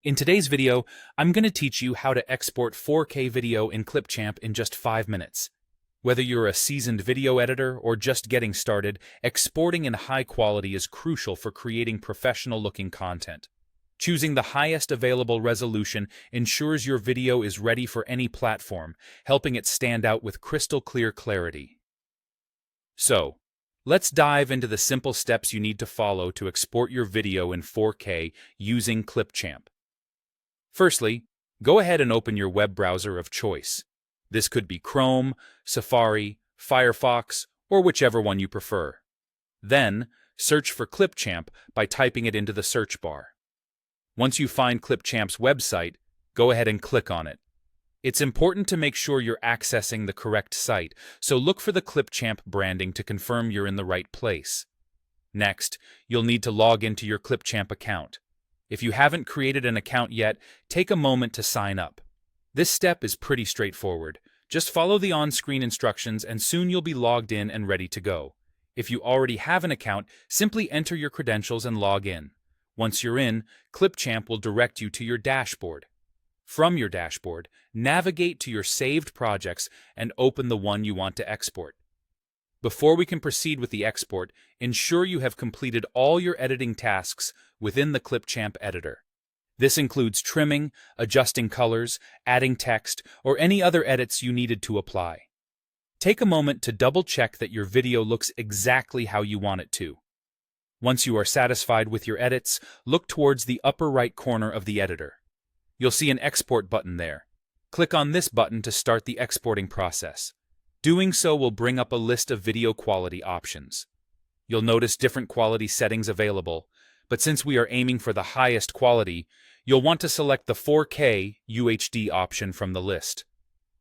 In today's video, I'm going to teach you how to export 4K video in Clipchamp in just 5 minutes. Whether you're a seasoned video editor or just getting started, exporting in high quality is crucial for creating professional-looking content. Choosing the highest available resolution ensures your video is ready for any platform, helping it stand out with crystal-clear clarity. So, let's dive into the simple steps you need to follow to export your video in 4K using Clipchamp. Firstly, go ahead and open your web browser of choice. This could be Chrome, Safari, Firefox, or whichever one you prefer. Then, search for Clipchamp by typing it into the search bar. Once you find Clipchamp's website, go ahead and click on it. It's important to make sure you're accessing the correct site, so look for the Clipchamp branding to confirm you're in the right place. Next, you'll need to log into your Clipchamp account. If you haven't created an account yet, take a moment to sign up. This step is pretty straightforward. Just follow the on-screen instructions and soon you'll be logged in and ready to go. If you already have an account, simply enter your credentials and log in. Once you're in, Clipchamp will direct you to your dashboard. From your dashboard, navigate to your saved projects and open the one you want to export. Before we can proceed with the export, ensure you have completed all your editing tasks within the Clipchamp editor. This includes trimming, adjusting colors, adding text, or any other edits you needed to apply. Take a moment to double-check that your video looks exactly how you want it to. Once you are satisfied with your edits, look towards the upper right corner of the editor. You'll see an export button there. Click on this button to start the exporting process. Doing so will bring up a list of video quality options. You'll notice different quality settings available, but since we are aiming for the highest quality, you'll want to select the 4K UHD option from the list.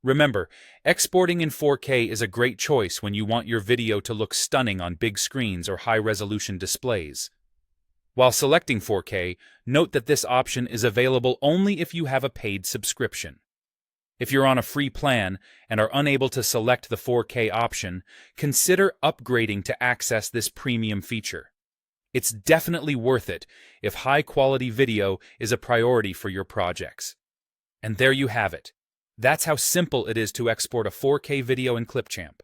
Remember, exporting in 4K is a great choice when you want your video to look stunning on big screens or high-resolution displays. While selecting 4K, note that this option is available only if you have a paid subscription. If you're on a free plan and are unable to select the 4K option, consider upgrading to access this premium feature. It's definitely worth it if high-quality video is a priority for your projects. And there you have it. That's how simple it is to export a 4K video in Clipchamp.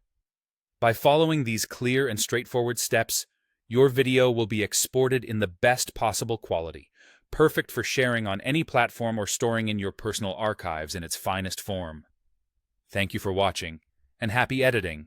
By following these clear and straightforward steps, your video will be exported in the best possible quality, perfect for sharing on any platform or storing in your personal archives in its finest form. Thank you for watching, and happy editing!